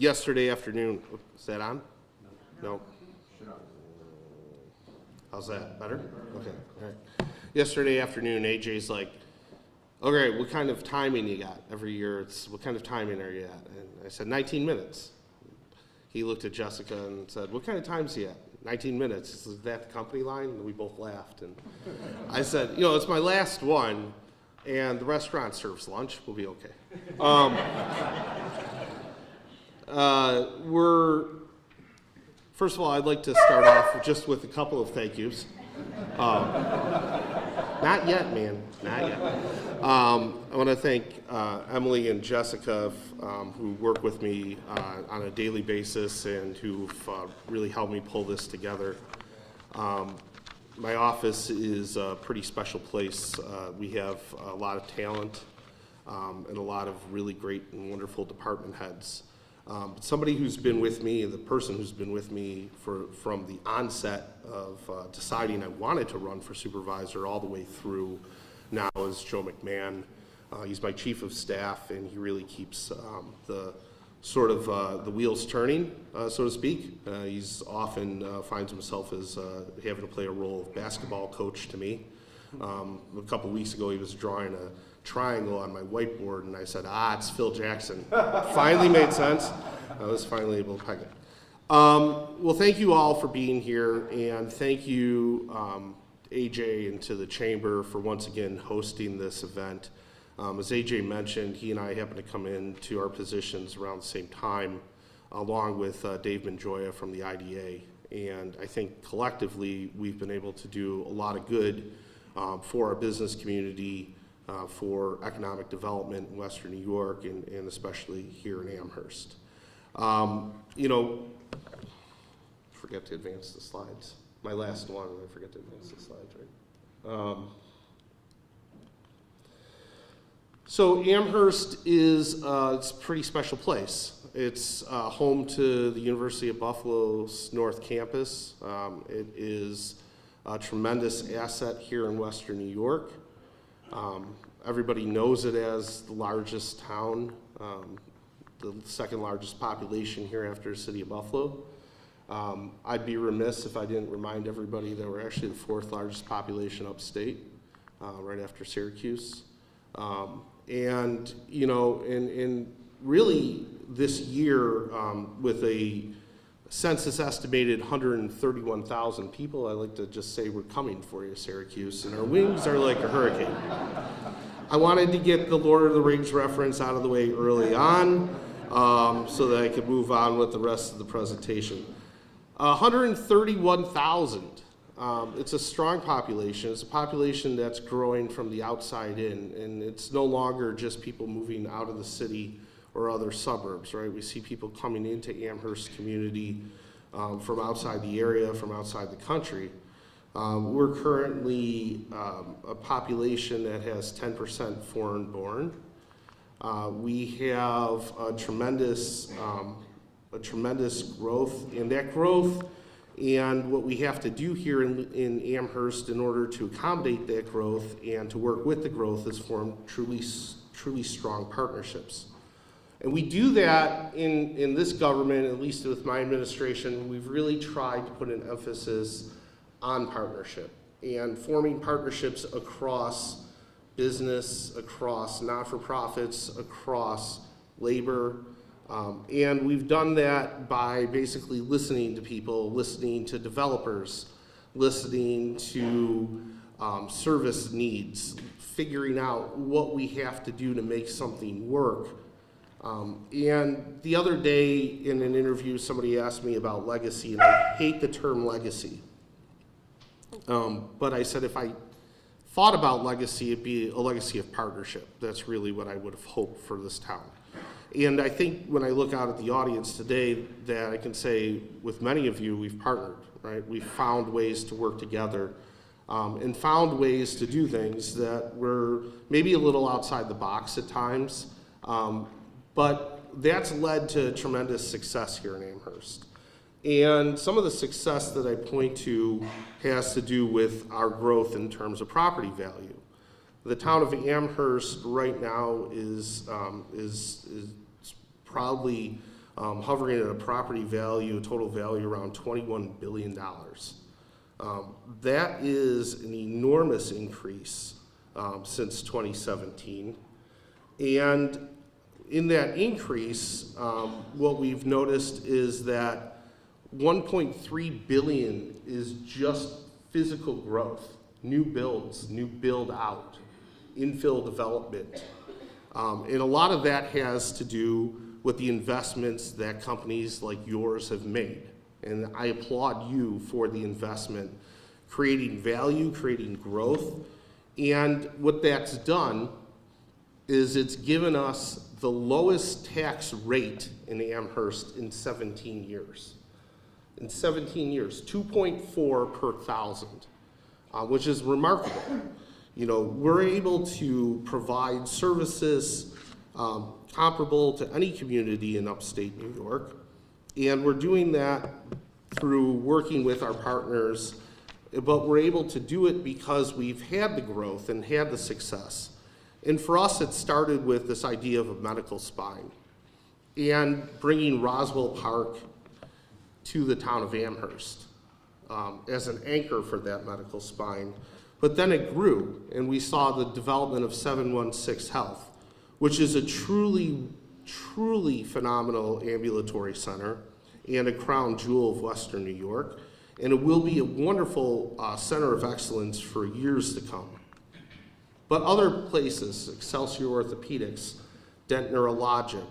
yesterday afternoon, is that on? No. How's that? Better? Okay. All right. Yesterday afternoon, AJ's like, okay, what kind of timing you got? Every year, it's what kind of timing are you at? And I said, 19 minutes. He looked at Jessica and said, what kind of time's he at? 19 minutes. Is that the company line? And we both laughed. And I said, it's my last one, and the restaurant serves lunch. We'll be okay. First of all, I'd like to start off just with a couple of thank yous. Not yet, man, not yet. I want to thank Emily and Jessica who work with me on a daily basis and who've really helped me pull this together. My office is a pretty special place. We have a lot of talent and a lot of really great and wonderful department heads. But somebody who's been with me, the person who's been with me from the onset of deciding I wanted to run for supervisor all the way through now is Joe McMahon. He's my chief of staff, and he really keeps the sort of the wheels turning, so to speak. He's often finds himself as having to play a role of basketball coach to me. A couple weeks ago, he was drawing a triangle on my whiteboard, and I said, it's Phil Jackson. Finally made sense. I was finally able to peg it. Well, thank you all for being here, and thank you, AJ, and to the Chamber for once again hosting this event. As AJ mentioned, he and I happened to come into our positions around the same time, along with Dave Manjoya from the IDA, and I think collectively we've been able to do a lot of good for our business community, for economic development in Western New York, and especially here in Amherst. Forget to advance the slides. My last one, I forget to advance the slides, right? So Amherst is it's a pretty special place. It's home to the University of Buffalo's North Campus. It is a tremendous asset here in Western New York. Everybody knows it as the largest town, the second largest population here after the city of Buffalo. I'd be remiss if I didn't remind everybody that we're actually the fourth largest population upstate, right after Syracuse. And really this year, with a census estimated 131,000 people, I like to just say we're coming for you, Syracuse, and our wings are like a hurricane. I wanted to get the Lord of the Rings reference out of the way early on so that I could move on with the rest of the presentation. 131,000. It's a strong population. It's a population that's growing from the outside in, and it's no longer just people moving out of the city or other suburbs, right? We see people coming into Amherst community from outside the area, from outside the country. We're currently a population that has 10% foreign born. We have a tremendous growth, and that growth and what we have to do here in Amherst in order to accommodate that growth and to work with the growth is form truly strong partnerships. And we do that in this government, at least with my administration. We've really tried to put an emphasis on partnership and forming partnerships across business, across not-for-profits, across labor. And we've done that by basically listening to people, listening to developers, listening to service needs, figuring out what we have to do to make something work. And the other day in an interview, somebody asked me about legacy, and I hate the term legacy. But I said if I thought about legacy, it'd be a legacy of partnership. That's really what I would have hoped for this town. And I think when I look out at the audience today, that I can say with many of you, we've partnered, right? We've found ways to work together and found ways to do things that were maybe a little outside the box at times, but that's led to tremendous success here in Amherst. And some of the success that I point to has to do with our growth in terms of property value. The town of Amherst right now is proudly hovering at a property value, a total value around $21 billion. That is an enormous increase since 2017. And in that increase, what we've noticed is that 1.3 billion is just physical growth, new builds, new build out, infill development. And a lot of that has to do with the investments that companies like yours have made. And I applaud you for the investment, creating value, creating growth. And what that's done is it's given us the lowest tax rate in Amherst in 17 years. In 17 years, 2.4 per thousand, which is remarkable. You know, we're able to provide services comparable to any community in upstate New York, and we're doing that through working with our partners, but we're able to do it because we've had the growth and had the success. And for us, it started with this idea of a medical spine and bringing Roswell Park to the town of Amherst as an anchor for that medical spine. But then it grew, and we saw the development of 716 Health, which is a truly, truly phenomenal ambulatory center and a crown jewel of Western New York. And it will be a wonderful center of excellence for years to come. But other places, Excelsior Orthopedics, Dent Neurologic,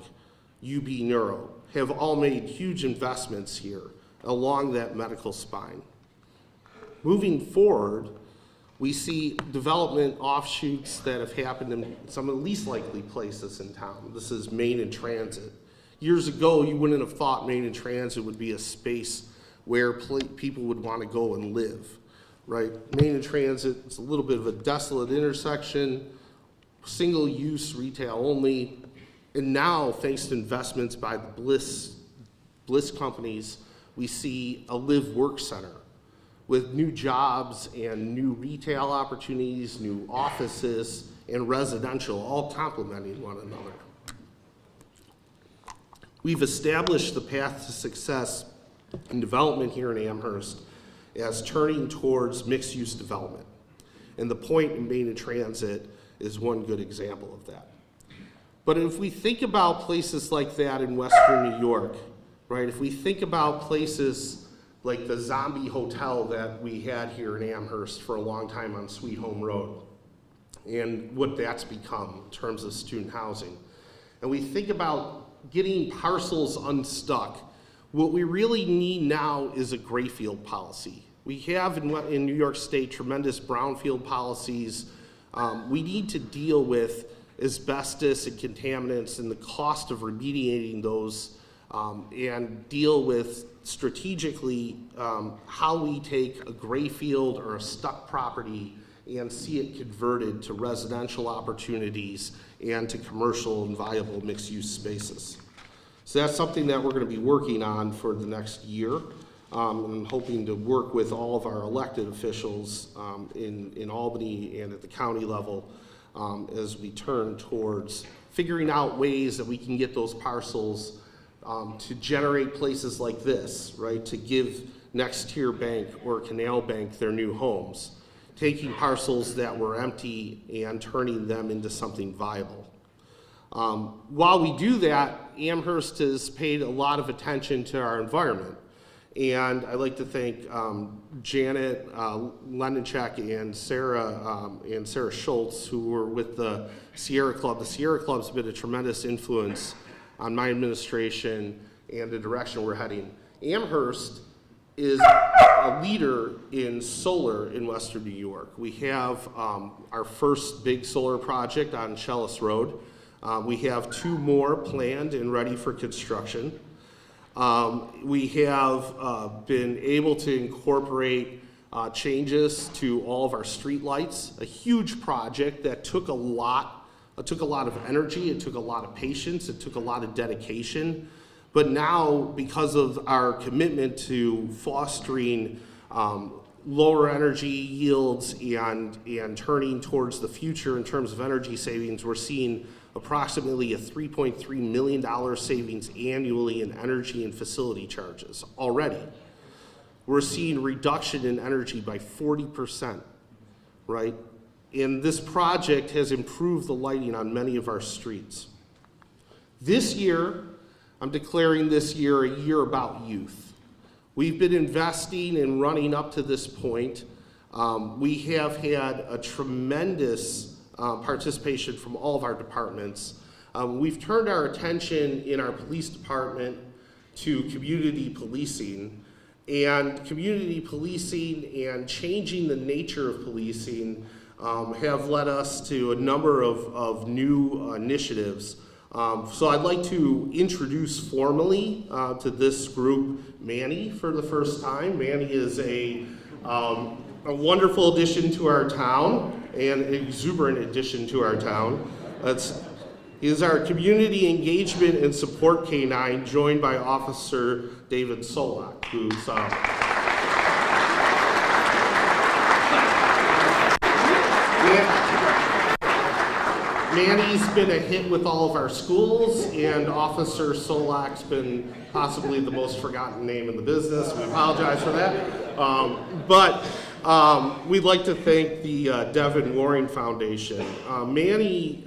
UB Neuro, have all made huge investments here along that medical spine. Moving forward, we see development offshoots that have happened in some of the least likely places in town. This is Main and Transit. Years ago, you wouldn't have thought Main and Transit would be a space where people would want to go and live, right? Main and Transit, it's a little bit of a desolate intersection, single-use retail only, and now, thanks to investments by the Bliss companies, we see a live-work center with new jobs and new retail opportunities, new offices, and residential, all complementing one another. We've established the path to success in development here in Amherst as turning towards mixed-use development. And the point in Main and Transit is one good example of that. But if we think about places like that in Western New York, right, if we think about places like the zombie hotel that we had here in Amherst for a long time on Sweet Home Road, and what that's become in terms of student housing, and we think about getting parcels unstuck, what we really need now is a grayfield policy. We have in New York State tremendous brownfield policies. We need to deal with asbestos and contaminants and the cost of remediating those, and deal with strategically how we take a gray field or a stuck property and see it converted to residential opportunities and to commercial and viable mixed-use spaces. So that's something that we're going to be working on for the next year. I'm hoping to work with all of our elected officials in Albany and at the county level as we turn towards figuring out ways that we can get those parcels to generate places like this, right? To give Next Tier Bank or Canal Bank their new homes, taking parcels that were empty and turning them into something viable. While we do that, Amherst has paid a lot of attention to our environment. And I'd like to thank Janet Lendenchek and Sarah Schultz, who were with the Sierra Club. The Sierra Club's been a tremendous influence on my administration and the direction we're heading. Amherst is a leader in solar in Western New York. We have our first big solar project on Shellis Road. We have 2 more planned and ready for construction. We have been able to incorporate changes to all of our street lights, a huge project that took a lot of energy, it took a lot of patience, it took a lot of dedication. But now, because of our commitment to fostering lower energy yields and turning towards the future in terms of energy savings, we're seeing approximately a $3.3 million savings annually in energy and facility charges already. We're seeing reduction in energy by 40%, right? And this project has improved the lighting on many of our streets. This year, I'm declaring this year a year about youth. We've been investing and running up to this point. We have had a tremendous participation from all of our departments. We've turned our attention in our police department to community policing, and community policing and changing the nature of policing have led us to a number of new initiatives. So I'd like to introduce formally to this group Manny for the first time. Manny is a wonderful addition to our town and an exuberant addition to our town. He is our community engagement and support canine, joined by Officer David Solak, who's Manny's been a hit with all of our schools, and Officer Solak's been possibly the most forgotten name in the business. We apologize for that. But we'd like to thank the Devin Waring Foundation. Manny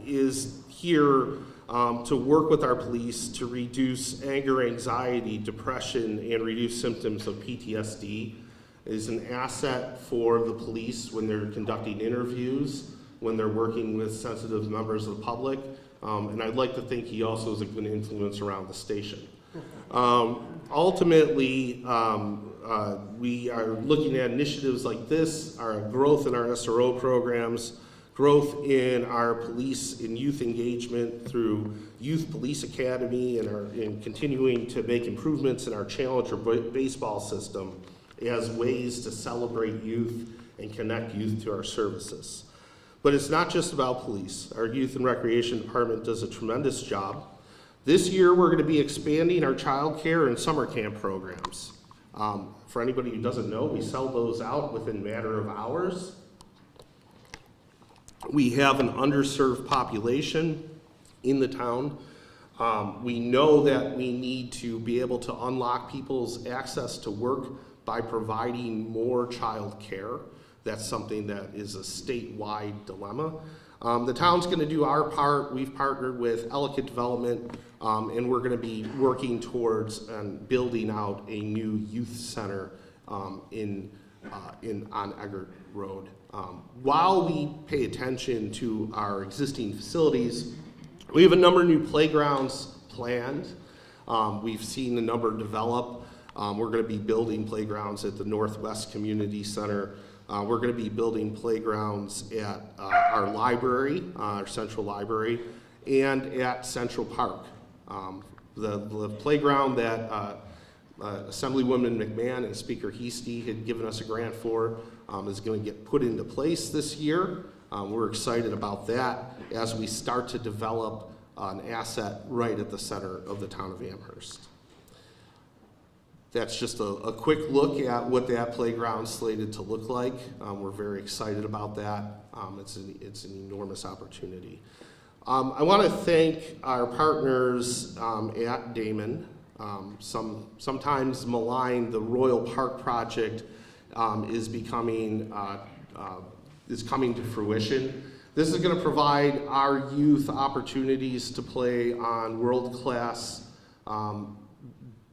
is here to work with our police to reduce anger, anxiety, depression, and reduce symptoms of PTSD. It is an asset for the police when they're conducting interviews, when they're working with sensitive members of the public, and I'd like to think he also is a good influence around the station. Ultimately, we are looking at initiatives like this, our growth in our SRO programs, growth in our police and youth engagement through Youth Police Academy, and continuing to make improvements in our Challenger baseball system as ways to celebrate youth and connect youth to our services. But it's not just about police. Our Youth and Recreation Department does a tremendous job. This year, we're going to be expanding our child care and summer camp programs. For anybody who doesn't know, we sell those out within a matter of hours. We have an underserved population in the town. We know that we need to be able to unlock people's access to work by providing more child care. That's something that is a statewide dilemma. The town's going to do our part. We've partnered with Ellicott Development, and we're going to be working towards building out a new youth center on Eggert Road. While we pay attention to our existing facilities, we have a number of new playgrounds planned. We've seen a number develop. We're going to be building playgrounds at the Northwest Community Center. We're going to be building playgrounds at our library, our central library, and at Central Park. The playground that Assemblywoman McMahon and Speaker Heastie had given us a grant for is going to get put into place this year. We're excited about that as we start to develop an asset right at the center of the town of Amherst. That's just a quick look at what that playground's slated to look like. We're very excited about that. It's an enormous opportunity. I want to thank our partners at Damon. Sometimes maligned, the Royal Park project is coming to fruition. This is going to provide our youth opportunities to play on world-class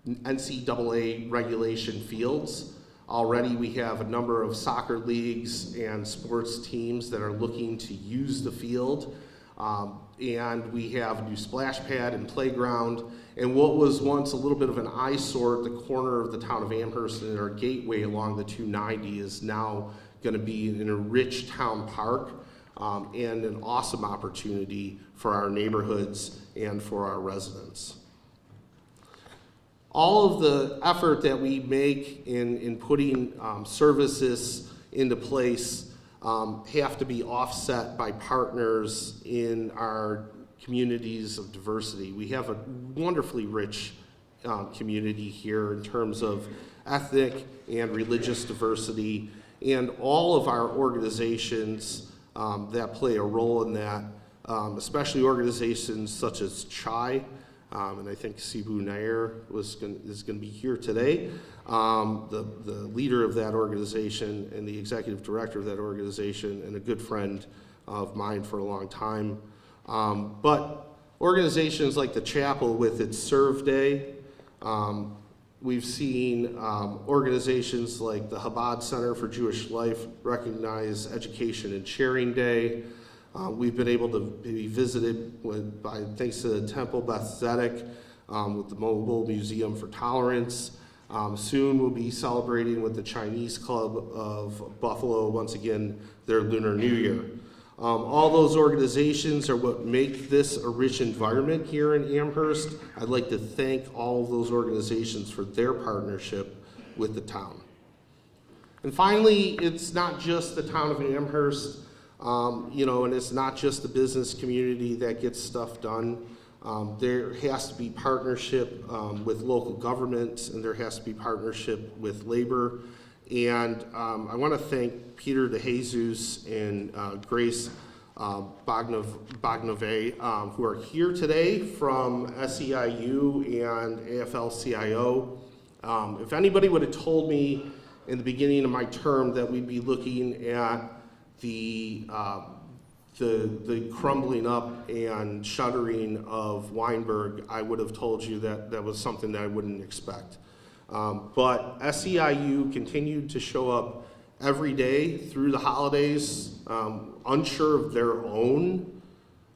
NCAA regulation fields. Already we have a number of soccer leagues and sports teams that are looking to use the field. And we have a new splash pad and playground. And what was once a little bit of an eyesore at the corner of the town of Amherst and our gateway along the 290 is now going to be an enriched town park and an awesome opportunity for our neighborhoods and for our residents. All of the effort that we make in putting services into place have to be offset by partners in our communities of diversity. We have a wonderfully rich community here in terms of ethnic and religious diversity, and all of our organizations that play a role in that especially organizations such as CHI, and I think Sibu Nair is going to be here today, the leader of that organization and the executive director of that organization, and a good friend of mine for a long time. But organizations like the Chapel with its Serve Day, we've seen organizations like the Chabad Center for Jewish Life recognize Education and Sharing Day. We've been able to be visited thanks to the Temple Beth Tzedek with the Mobile Museum for Tolerance. Soon we'll be celebrating with the Chinese Club of Buffalo, once again, their Lunar New Year. All those organizations are what make this a rich environment here in Amherst. I'd like to thank all of those organizations for their partnership with the town. And finally, it's not just the town of Amherst, and it's not just the business community that gets stuff done. There has to be partnership with local governments, and there has to be partnership with labor. And I want to thank Peter DeJesus and Grace Bagnove, who are here today from SEIU and AFL-CIO. If anybody would have told me in the beginning of my term that we'd be looking at the crumbling up and shuttering of Weinberg, I would have told you that that was something that I wouldn't expect. But SEIU continued to show up every day through the holidays, unsure of their own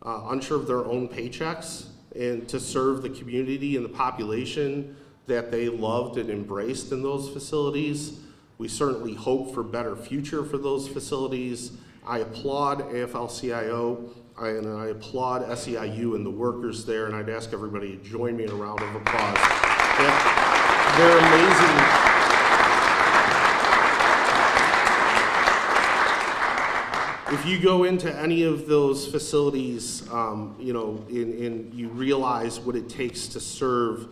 paychecks, and to serve the community and the population that they loved and embraced in those facilities. We certainly hope for a better future for those facilities. I applaud AFL-CIO and I applaud SEIU and the workers there, and I'd ask everybody to join me in a round of applause. They're amazing. If you go into any of those facilities, and you realize what it takes to serve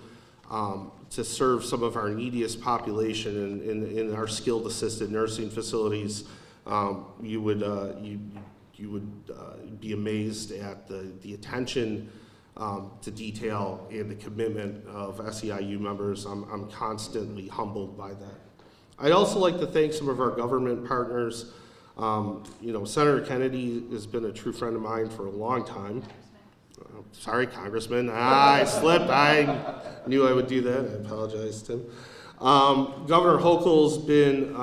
some of our neediest population in our skilled assisted nursing facilities, you would be amazed at the attention to detail and the commitment of SEIU members. I'm constantly humbled by that. I'd also like to thank some of our government partners. Senator Kennedy has been a true friend of mine for a long time. Sorry, Congressman. I slipped. I knew I would do that. I apologize, Tim. Governor Hochul's been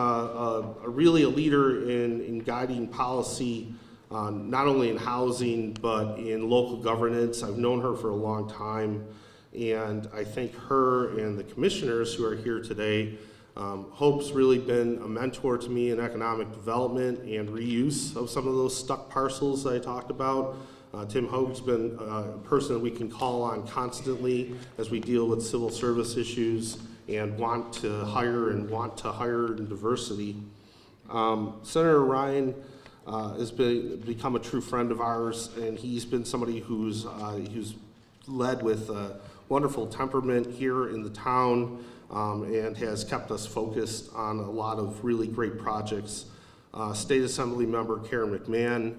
really a leader in guiding policy, not only in housing, but in local governance. I've known her for a long time, and I thank her and the commissioners who are here today. Hope's really been a mentor to me in economic development and reuse of some of those stuck parcels that I talked about. Tim Hope's been a person that we can call on constantly as we deal with civil service issues and want to hire in diversity. Senator Ryan has become a true friend of ours, and he's been somebody who's led with a wonderful temperament here in the town, and has kept us focused on a lot of really great projects. State Assembly member Karen McMahon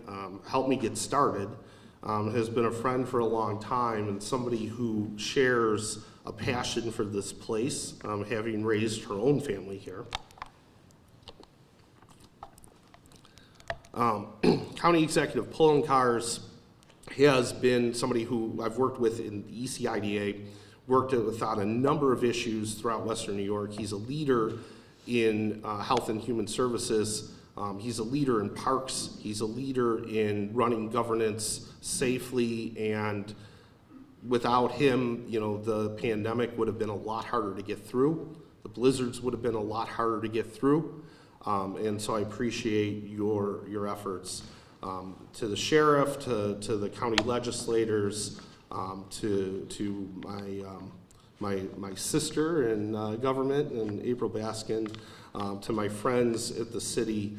helped me get started, has been a friend for a long time, and somebody who shares a passion for this place, having raised her own family here. County Executive Pullenkars has been somebody who I've worked with in the ECIDA, worked with on a number of issues throughout Western New York. He's a leader in health and human services. He's a leader in parks. He's a leader in running governance safely, and without him, the pandemic would have been a lot harder to get through. The blizzards would have been a lot harder to get through. And so I appreciate your efforts. To the sheriff, to the county legislators, to my sister in government, and April Baskin, to my friends at the city,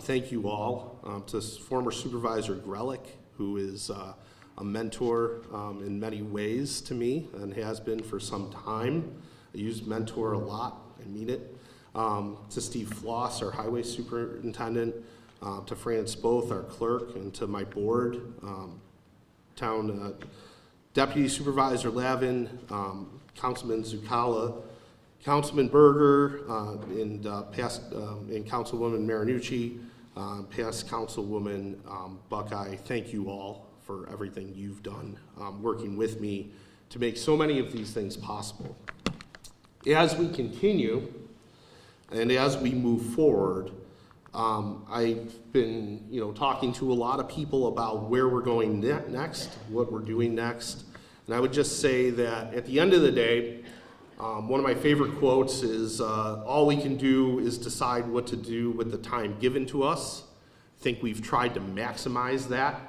thank you all. To former Supervisor Grelick, who is a mentor in many ways to me and has been for some time. I use mentor a lot, I mean it. To Steve Floss, our highway superintendent, to France Both, our clerk, and to my board, town Deputy Supervisor Lavin, Councilman Zucala, Councilman Berger, and Councilwoman Marinucci, past Councilwoman Buckeye. Thank you all for everything you've done working with me to make so many of these things possible. As we continue and as we move forward, I've been, talking to a lot of people about where we're going next, what we're doing next, and I would just say that at the end of the day, one of my favorite quotes is, all we can do is decide what to do with the time given to us. I think we've tried to maximize that.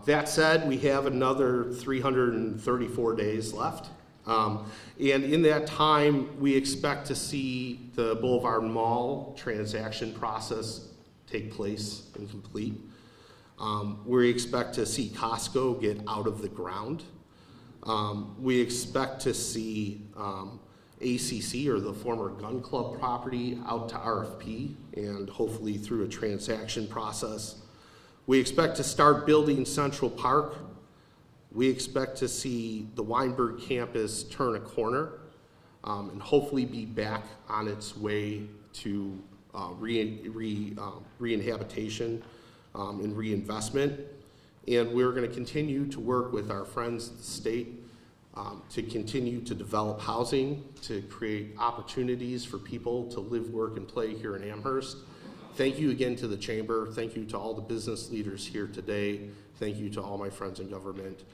That said, we have another 334 days left. And in that time, we expect to see the Boulevard Mall transaction process take place and complete. We expect to see Costco get out of the ground. We expect to see ACC, or the former gun club property, out to RFP and hopefully through a transaction process. We expect to start building Central Park. We expect to see the Weinberg campus turn a corner and hopefully be back on its way to reinhabitation and reinvestment. And we're going to continue to work with our friends at the state to continue to develop housing, to create opportunities for people to live, work, and play here in Amherst. Thank you again to the Chamber. Thank you to all the business leaders here today. Thank you to all my friends in government.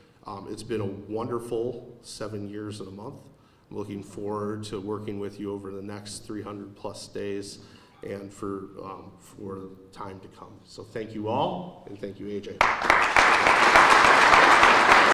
It's been a wonderful 7 years and a month. I'm looking forward to working with you over the next 300 plus days and for time to come. So thank you all, and thank you, AJ.